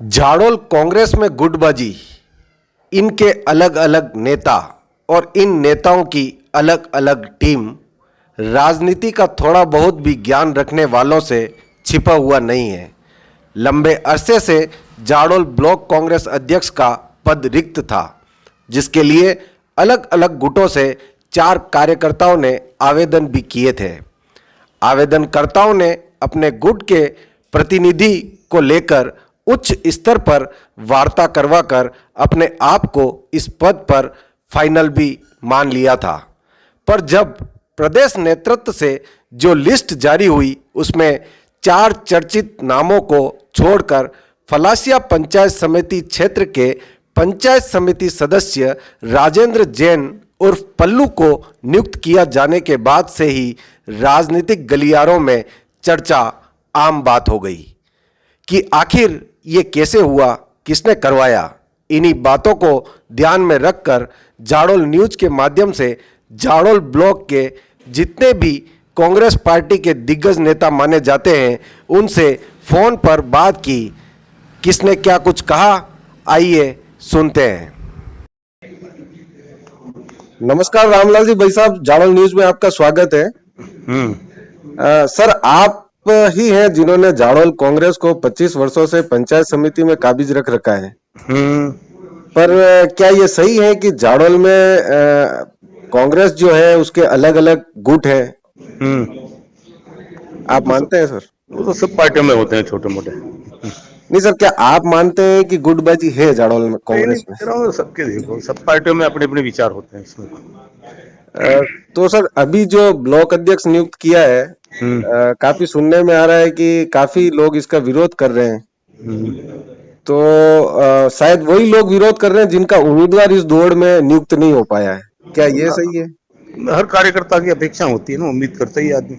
झाड़ोल कांग्रेस में गुटबाजी, इनके अलग अलग नेता और इन नेताओं की अलग अलग टीम राजनीति का थोड़ा बहुत भी ज्ञान रखने वालों से छिपा हुआ नहीं है। लंबे अरसे से झाड़ोल ब्लॉक कांग्रेस अध्यक्ष का पद रिक्त था, जिसके लिए अलग अलग गुटों से 4 कार्यकर्ताओं ने आवेदन भी किए थे। आवेदनकर्ताओं ने अपने गुट के प्रतिनिधि को लेकर उच्च स्तर पर वार्ता करवाकर अपने आप को इस पद पर फाइनल भी मान लिया था। पर जब प्रदेश नेतृत्व से जो लिस्ट जारी हुई, उसमें 4 चर्चित नामों को छोड़कर फलासिया पंचायत समिति क्षेत्र के पंचायत समिति सदस्य राजेंद्र जैन उर्फ पल्लू को नियुक्त किया जाने के बाद से ही राजनीतिक गलियारों में चर्चा आम बात हो गई कि आखिर ये कैसे हुआ, किसने करवाया। इन्हीं बातों को ध्यान में रखकर झाड़ोल न्यूज के माध्यम से झाड़ोल ब्लॉक के जितने भी कांग्रेस पार्टी के दिग्गज नेता माने जाते हैं, उनसे फोन पर बात की। किसने क्या कुछ कहा, आइए सुनते हैं। नमस्कार रामलाल जी, भाई साहब, झाड़ोल न्यूज में आपका स्वागत है। सर, आप ही हैं जिन्होंने झाड़ोल कांग्रेस को 25 वर्षों से पंचायत समिति में काबिज रख रखा है। पर क्या ये सही है कि झाड़ोल में कांग्रेस जो है उसके अलग अलग गुट हैं? आप मानते हैं सर? वो तो सब पार्टियों में होते हैं, छोटे मोटे। नहीं सर, क्या आप मानते हैं कि गुटबाजी है झाड़ोल में कांग्रेस में? सबके देखो, सब पार्टियों में अपने अपने विचार होते हैं इसमें। तो सर, अभी जो ब्लॉक अध्यक्ष नियुक्त किया है, काफी सुनने में आ रहा है कि काफी लोग इसका विरोध कर रहे हैं। तो शायद वही लोग विरोध कर रहे हैं जिनका उम्मीदवार इस दौड़ में नियुक्त नहीं हो पाया है। क्या ये सही है? हर कार्यकर्ता की अपेक्षा होती है ना, उम्मीद करता ही आदमी।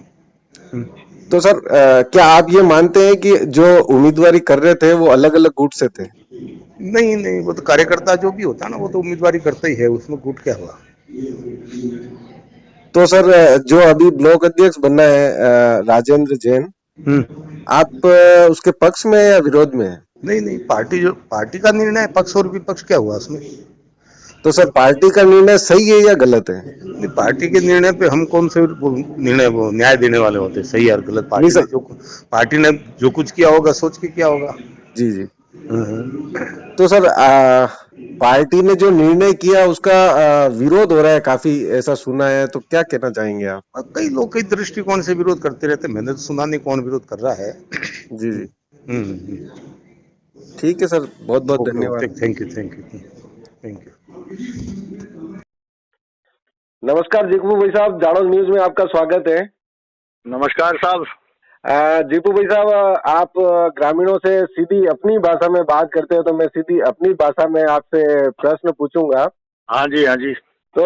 तो सर, क्या आप ये मानते हैं कि जो उम्मीदवारी कर रहे थे वो अलग अलग गुट से थे? नहीं नहीं, वो तो कार्यकर्ता जो भी होता है ना, वो तो उम्मीदवारी करता ही है, उसमें गुट क्या हुआ। तो सर, जो अभी ब्लॉक अध्यक्ष बनना है राजेंद्र जैन, आप उसके पक्ष में या विरोध में है? नहीं नहीं, पार्टी का निर्णय है, पक्ष और विपक्ष क्या हुआ उसमें। तो सर, पार्टी का निर्णय सही है या गलत है? नहीं, पार्टी के निर्णय पे हम कौन से निर्णय वो न्याय देने वाले होते हैं, सही और गलत। पार्टी ने जो कुछ किया होगा सोच के किया होगा। जी जी। तो सर, पार्टी ने जो निर्णय किया उसका विरोध हो रहा है, काफी ऐसा सुना है, तो क्या कहना चाहेंगे आप? कई लोग कई दृष्टिकोण से विरोध करते रहते, मैंने तो सुना नहीं कौन विरोध कर रहा है। जी जी। ठीक है सर, बहुत बहुत धन्यवाद। Thank you thank you thank you. नमस्कार जीपू भाई साहब, झाड़ोल न्यूज में आपका स्वागत है। नमस्कार साहब। जीपू भाई साहब, आप ग्रामीणों से सीधी अपनी भाषा में बात करते हो, तो मैं सीधी अपनी भाषा में आपसे प्रश्न पूछूंगा। हाँ जी हाँ जी। तो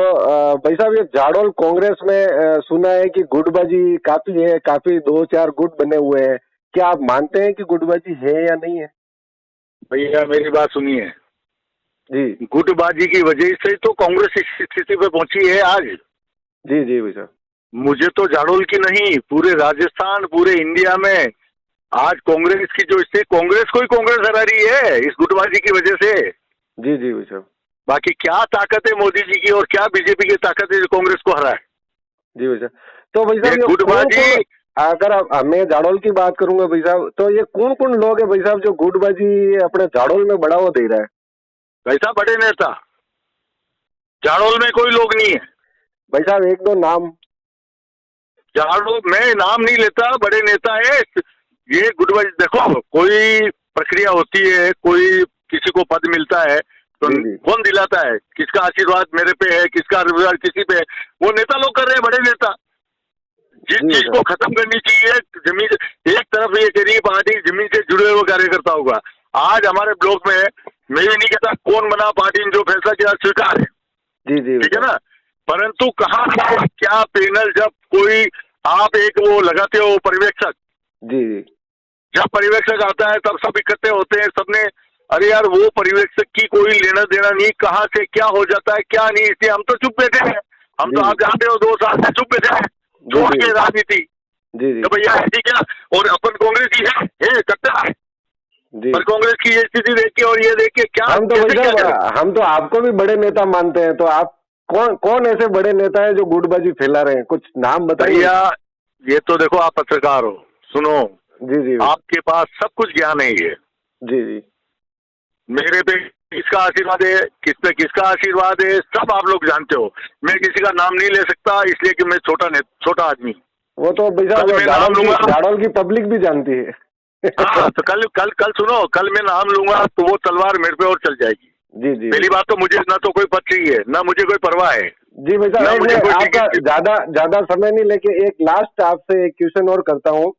भाई साहब, ये झाड़ोल कांग्रेस में सुना है कि गुटबाजी काफी है, काफी 2-4 गुट बने हुए हैं। क्या आप मानते हैं कि गुटबाजी है या नहीं है? भैया मेरी बात सुनिए जी। गुटबाजी की वजह से तो कांग्रेस इस स्थिति पे पहुंची है आज। जी जी भाई साहब। मुझे तो झाड़ोल की नहीं, पूरे राजस्थान, पूरे इंडिया में आज कांग्रेस की जो स्थिति, कांग्रेस को ही कांग्रेस हरा रही है इस गुटबाजी की वजह से। जी जी भाई साहब। बाकी क्या ताकत है मोदी जी की और क्या बीजेपी की ताकत है जो कांग्रेस को हरा है? जी भाई साहब। तो भाई साहब, गुटबाजी, अगर मैं झाड़ोल की बात करूंगा भाई साहब, तो ये कौन कौन लोग है भाई साहब जो गुटबाजी अपने झाड़ोल में बढ़ावा दे रहा है? भाई साहब बड़े नेता, झाड़ोल में कोई लोग नहीं है भाई साहब, 1-2 नाम। झाड़ोल में नाम नहीं लेता, बड़े नेता है ये गुटबाजी। देखो, कोई प्रक्रिया होती है, कोई किसी को पद मिलता है तो कौन दिलाता है, किसका आशीर्वाद मेरे पे है, किसका आशीर्वाद किसी पे है, वो नेता लोग कर रहे हैं, बड़े नेता। जिस चीज को खत्म करनी चाहिए, जमीन एक तरफ ये कह रही पार्टी जमीन से जुड़े हुए कार्यकर्ता होगा। आज हमारे ब्लॉक में, मैं भी नहीं कहता कौन बना, पार्टी ने जो फैसला किया स्वीकार है, जी जी, ठीक है ना, परंतु कहाँ क्या पैनल, जब कोई आप एक वो लगाते हो पर्यवेक्षक, जी जी, जब पर्यवेक्षक आता है तब सब इकट्ठे होते हैं, सबने अरे यार वो पर्यवेक्षक की कोई लेना देना नहीं, कहाँ से क्या हो जाता है क्या नहीं, इसलिए हम तो चुप बैठे हैं। हम तो आप जानते हो 2 साल से चुप बैठे हैं, छोड़ के राजनीति। तो भैया ऐसी क्या, और अपन कांग्रेस ही है करता है, जी। पर कांग्रेस की ये स्थिति देख के और ये देख के क्या हम तो कैसे भाई क्या करें? साहब, हम तो आपको भी बड़े नेता मानते हैं, तो आप कौन कौन ऐसे बड़े नेता है जो गुटबाजी फैला रहे हैं? कुछ नाम बताइए। भैया ये तो देखो, आप पत्रकार हो, सुनो, जी जी आपके पास सब कुछ ज्ञान है। ये जी जी मेरे पे किसका आशीर्वाद है, किस पे किसका आशीर्वाद है, सब आप लोग जानते हो। मैं किसी का नाम नहीं ले सकता, इसलिए कि मैं छोटा आदमी। वो तो भाई कल साहब मैं नाम लूंगा, झाड़ोल की पब्लिक भी जानती है। हाँ, तो कल कल कल सुनो, कल मैं नाम लूंगा तो वो तलवार मेरे पे और चल जाएगी। जी जी पहली बात तो मुझे ना तो कोई पद चाहिए, ना मुझे कोई परवाह है, जी भाई साहब, ना एक मुझे मैं कोई आपका टिकट। ज्यादा ज्यादा समय नहीं लेके एक लास्ट आपसे एक क्वेश्चन और करता हूँ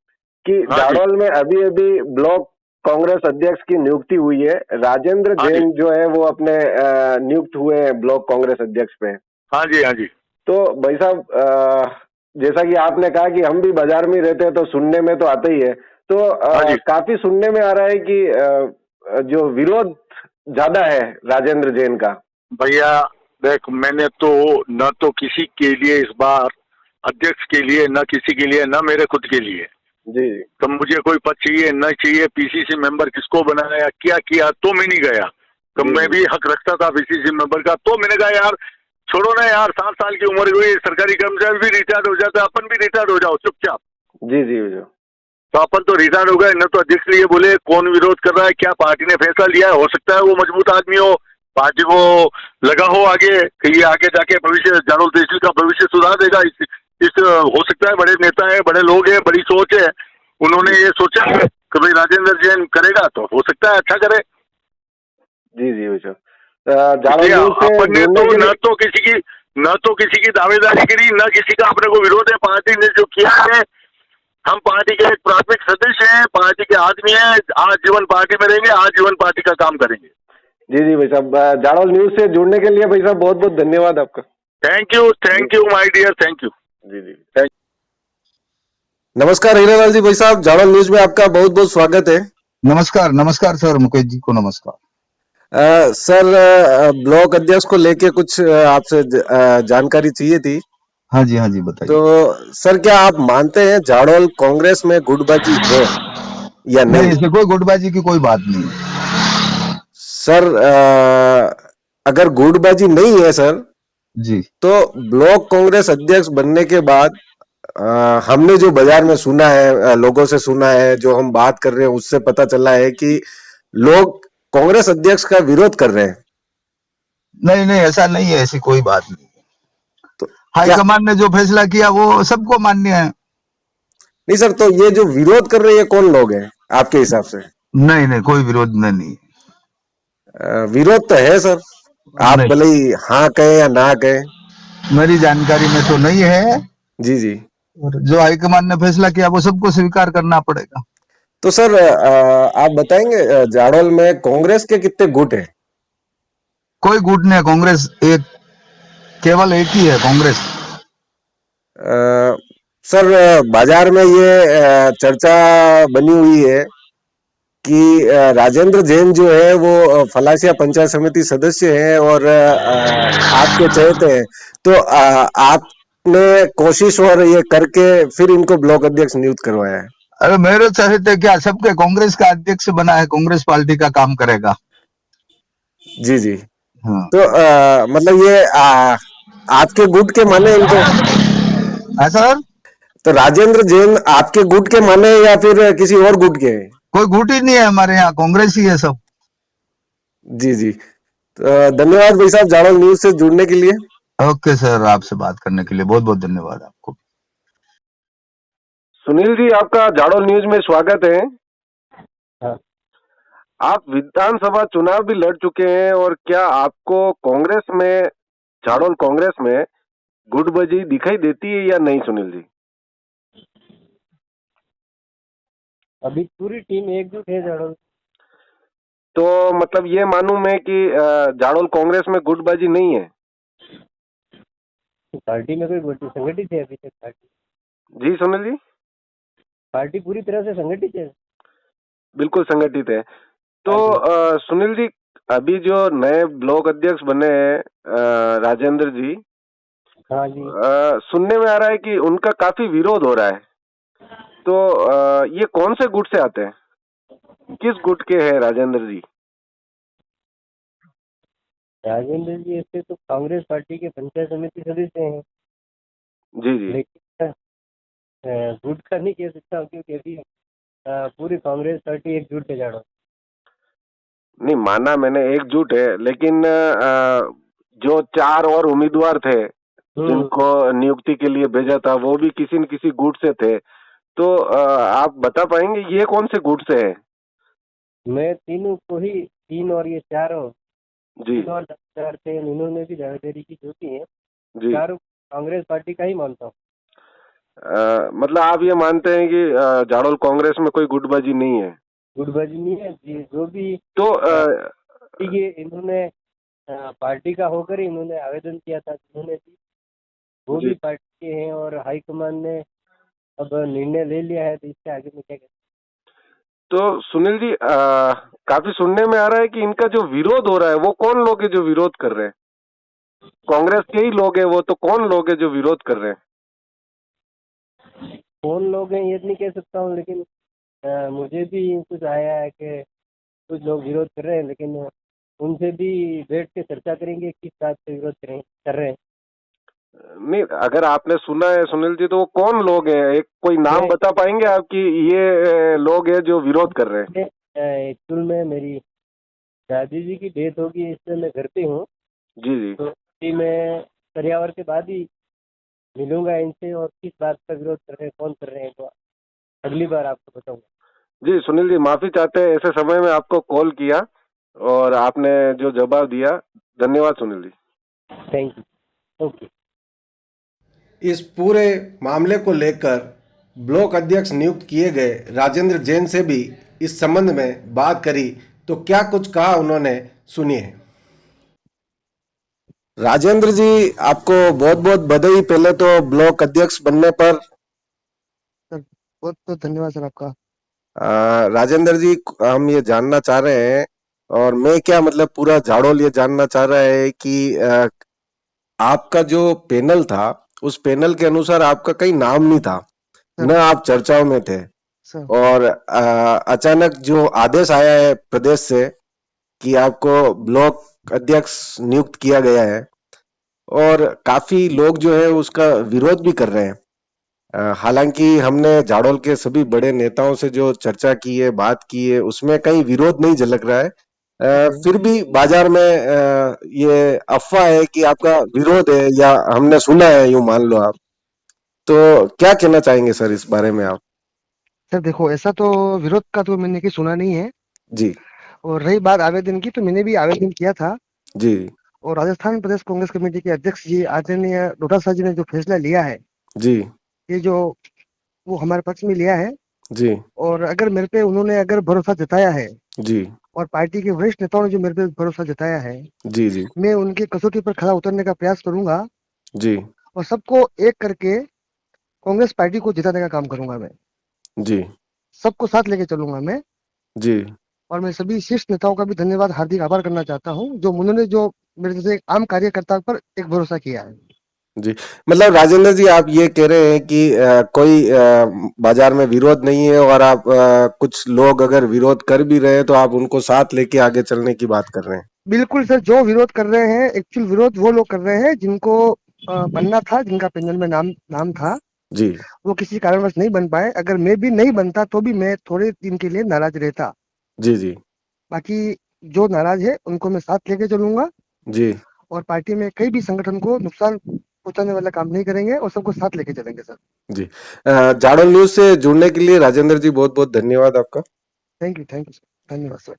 कि हाँ जी, झाड़ोल में अभी अभी ब्लॉक कांग्रेस अध्यक्ष की नियुक्ति हुई है। राजेंद्र हाँ जी, जैन जो है वो अपने नियुक्त हुए हैं ब्लॉक कांग्रेस अध्यक्ष पे। हाँ जी, हाँ जी, तो भाई साहब, जैसा कि आपने कहा कि हम भी बाजार में रहते हैं तो सुनने में तो आता ही है, तो हाँ जी। काफी सुनने में आ रहा है कि जो विरोध ज्यादा है राजेंद्र जैन का। भैया देख, मैंने तो न तो किसी के लिए इस बार अध्यक्ष के लिए, न किसी के लिए, न मेरे खुद के लिए जी तो मुझे कोई पद चाहिए न चाहिए। पीसीसी मेंबर किसको बनाया, क्या किया, तो मैं नहीं गया। तो जी मैं जी भी हक रखता था पीसीसी मेंबर का, तो मैंने कहा यार छोड़ो ना यार, 60 साल की उम्र हुई, सरकारी कर्मचारी भी रिटायर्ड हो जाता है, अपन भी रिटायर्ड हो जाओ चुपचाप। जी जी जी तो अपन तो रिटायर्ड हो गए, न तो अध्यक्ष लिए बोले, कौन विरोध कर रहा है, क्या पार्टी ने फैसला लिया है, हो सकता है वो मजबूत आदमी हो, पार्टी को लगा हो आगे कि ये आगे जाके भविष्य, जालोल तहसील का भविष्य सुधार देगा। इस हो सकता है बड़े नेता है, बड़े लोग हैं, बड़ी सोच है, उन्होंने ये सोचा है कि भाई राजेंद्र जैन करेगा, तो हो सकता है अच्छा करे। जी जी भाई साहब, इसलिए झाड़ोल न्यूज से अपन ने जुड़ने तो के लिए। न तो किसी की दावेदारी करी, न किसी का अपने को विरोध है। पार्टी ने जो किया है, हम पार्टी के एक प्राथमिक सदस्य हैं, पार्टी के आदमी हैं, आजीवन पार्टी में रहेंगे, आजीवन पार्टी का काम करेंगे। जी जी भाई साहब, झाड़ोल न्यूज से जुड़ने के लिए भाई साहब बहुत बहुत धन्यवाद आपका। Thank you my dear, thank you. जी जी। नमस्कार हीरालाल जी, भाई साहब झाड़ोल न्यूज में आपका बहुत बहुत स्वागत है। नमस्कार नमस्कार सर, मुकेश जी को नमस्कार। सर, ब्लॉक अध्यक्ष को लेके कुछ आपसे जानकारी चाहिए थी। हाँ जी बताइए। तो सर, क्या आप मानते हैं झाड़ोल कांग्रेस में गुटबाजी है या नहीं, नहीं? इससे कोई गुटबाजी की कोई बात नहीं है। सर, अगर गुटबाजी नहीं है सर, जी तो ब्लॉक कांग्रेस अध्यक्ष बनने के बाद हमने जो बाजार में सुना है, लोगों से सुना है, जो हम बात कर रहे हैं उससे पता चला है कि लोग कांग्रेस अध्यक्ष का विरोध कर रहे हैं। नहीं नहीं, ऐसा नहीं है, ऐसी कोई बात नहीं। तो क्या हाईकमान ने जो फैसला किया वो सबको मान्य है। नहीं सर, तो ये जो विरोध कर रहे हैं कौन लोग हैं आपके हिसाब से? नहीं नहीं, कोई विरोध नहीं। विरोध तो है सर, आप नहीं, भले ही हाँ कहें या ना कहें। मेरी जानकारी में तो नहीं है। जी जी। और जो हाईकमान ने फैसला किया वो सबको स्वीकार करना पड़ेगा। तो सर, आप बताएंगे झाड़ोल में कांग्रेस के कितने गुट हैं? कोई गुट नहीं है, कांग्रेस एक, केवल एक ही है कांग्रेस। अ, सर, बाजार में ये चर्चा बनी हुई है कि राजेंद्र जैन जो है वो फलासिया पंचायत समिति सदस्य हैं और आपके चहेते हैं, तो आपने कोशिश और ये करके फिर इनको ब्लॉक अध्यक्ष नियुक्त करवाया है। अरे मेरे चाहते क्या, सबके कांग्रेस का अध्यक्ष बना है, कांग्रेस पार्टी का काम करेगा। जी जी। हाँ। तो मतलब ये आपके गुट के माने इनको? सर, तो राजेंद्र जैन आपके गुट के माने या फिर किसी और गुट के हैं? कोई गुट ही नहीं है हमारे यहाँ, कांग्रेस ही है सब। जी जी। तो धन्यवाद भाई साहब झाड़ोल न्यूज से जुड़ने के लिए। ओके सर, आपसे बात करने के लिए बहुत बहुत धन्यवाद आपको। सुनील जी, आपका झाड़ोल न्यूज में स्वागत है। आप विधानसभा चुनाव भी लड़ चुके हैं, और क्या आपको कांग्रेस में, झाड़ोल कांग्रेस में गुटबाजी दिखाई देती है या नहीं सुनील जी? अभी पूरी टीम एकजुट है झाड़ोल। तो मतलब ये मानूं मैं कि झाड़ोल कांग्रेस में गुटबाजी नहीं है? पार्टी में कोई संगठित है अभी तक पार्टी? जी सुनील जी। पार्टी पूरी तरह से संगठित है। बिल्कुल संगठित है। तो सुनील जी, अभी जो नए ब्लॉक अध्यक्ष बने हैं राजेंद्र जी, हाँ जी। सुनने में आ रहा है कि उनका काफी विरोध हो रहा है, तो ये कौन से गुट से आते हैं? किस गुट के हैं राजेंद्र जी? राजेंद्र जी ऐसे तो कांग्रेस पार्टी के पंचायत समिति सदस्य हैं, जी जी। लेकिन गुट का नहीं कह सकता हूँ, क्योंकि अभी पूरी कांग्रेस पार्टी एकजुट है जानो। नहीं, माना मैंने एकजुट है, लेकिन जो 4 और उम्मीदवार थे जिनको नियुक्ति के लिए भेजा था वो भी किसी न किसी गुट से थे, तो आप बता पाएंगे ये कौन से गुट से है? मैं तीनों को ही, 3 और ये चारों, जी 3 और 4 थे, इन्होंने भी दावेदारी की जो की है, जी। चारों कांग्रेस पार्टी का ही मानता हूँ। मतलब आप ये मानते हैं कि झाड़ोल कांग्रेस में कोई गुटबाजी नहीं है? गुटबाजी नहीं है जी, जो भी तो ये इन्होंने पार्टी का होकर ही इन्होंने आवेदन किया था, इन्होंने भी, वो जी। भी पार्टी के हैं और हाईकमान ने अब निर्णय ले लिया है, तो इससे आगे में क्या कहते तो सुनील जी, काफी सुनने में आ रहा है कि इनका जो विरोध हो रहा है वो कौन लोग है जो विरोध कर रहे हैं? कांग्रेस के ही लोग हैं वो, तो कौन लोग हैं जो विरोध कर रहे हैं? कौन लोग हैं ये नहीं कह सकता हूँ, लेकिन मुझे भी कुछ आया है कि कुछ लोग विरोध कर रहे हैं, लेकिन उनसे भी बैठ के चर्चा करेंगे किस बात से विरोध कर रहे हैं। नहीं, अगर आपने सुना है सुनील जी, तो वो कौन लोग हैं? एक कोई नाम मैं- बता पाएंगे आप कि ये लोग हैं जो विरोध कर रहे हैं? एक्चुअल में मेरी दादी जी की डेथ होगी, इसलिए मैं घर पे हूँ, जी जी। तो अभी मैं पर्यावर के बाद ही मिलूंगा इनसे, और किस बात का विरोध कर रहे हैं, कौन कर रहे हैं, तो अगली बार आपको बताऊंगा। जी सुनील जी, माफी चाहते हैं ऐसे समय में आपको कॉल किया और आपने जो जवाब दिया, धन्यवाद Sunil ji. Thank you. Okay. इस पूरे मामले को लेकर ब्लॉक अध्यक्ष नियुक्त किए गए राजेंद्र जैन से भी इस संबंध में बात करी, तो क्या कुछ कहा उन्होंने, सुनिए। राजेंद्र जी, आपको बहुत बहुत बधाई पहले तो ब्लॉक अध्यक्ष बनने पर। सर बहुत बहुत धन्यवाद सर आपका। राजेंद्र जी, हम ये जानना चाह रहे हैं, और मैं क्या मतलब पूरा झाड़ोल ये जानना चाह रहा है कि आपका जो पैनल था उस पैनल के अनुसार आपका कहीं नाम नहीं था, न आप चर्चाओं में थे, सर और अचानक जो आदेश आया है प्रदेश से कि आपको ब्लॉक अध्यक्ष नियुक्त किया गया है, और काफी लोग जो है उसका विरोध भी कर रहे हैं। हालांकि हमने झाड़ोल के सभी बड़े नेताओं से जो चर्चा की है, बात की है, उसमें कहीं विरोध नहीं झलक रहा है। फिर भी बाजार में ये अफवाह है कि आपका विरोध है, या हमने सुना है, यूं मान लो आप। तो क्या कहना चाहेंगे सर इस बारे में आप? सर देखो, ऐसा तो विरोध का तो मैंने कहीं सुना नहीं है, जी और रही बात आवेदन की, तो मैंने भी आवेदन किया था, जी और राजस्थान प्रदेश कांग्रेस कमेटी के अध्यक्ष जी आदरणीय डोटासरा जी ने जो फैसला लिया है, जी ये जो वो हमारे पक्ष में लिया है, जी और अगर मेरे पे उन्होंने अगर भरोसा जताया है, जी और पार्टी के वरिष्ठ नेताओं ने जो मेरे पे भरोसा जताया है, जी जी मैं उनकी कसौटी पर खरा उतरने का प्रयास करूंगा, जी और सबको एक करके कांग्रेस पार्टी को जिताने का काम करूंगा। मैं जी सबको साथ लेके चलूंगा मैं, जी। और मैं सभी शीर्ष नेताओं का भी धन्यवाद, हार्दिक आभार करना चाहता हूं, जो उन्होंने जो मेरे जैसे एक आम कार्यकर्ता पर एक भरोसा किया है। जी, मतलब राजेंद्र जी, आप ये कह रहे हैं कि कोई बाजार में विरोध नहीं है, और आप कुछ लोग अगर विरोध कर भी रहे हैं तो आप उनको साथ लेके आगे चलने की बात कर रहे हैं। बिल्कुल सर, जो विरोध कर रहे हैं, एक्चुअल विरोध वो लोग कर रहे हैं जिनको बनना था, जिनका पैनल में नाम था, जी वो किसी कारणवश नहीं बन पाए। अगर मैं भी नहीं बनता तो भी मैं थोड़े दिन के लिए नाराज रहता, जी जी बाकी जो नाराज है उनको मैं साथ लेके चलूंगा, जी और पार्टी में कई भी संगठन को नुकसान पहुंचाने वाला काम नहीं करेंगे, और सबको साथ लेके चलेंगे सर। जी। झाड़ोल न्यूज से जुड़ने के लिए राजेंद्र जी बहुत बहुत धन्यवाद आपका। थैंक यू सर, धन्यवाद सर।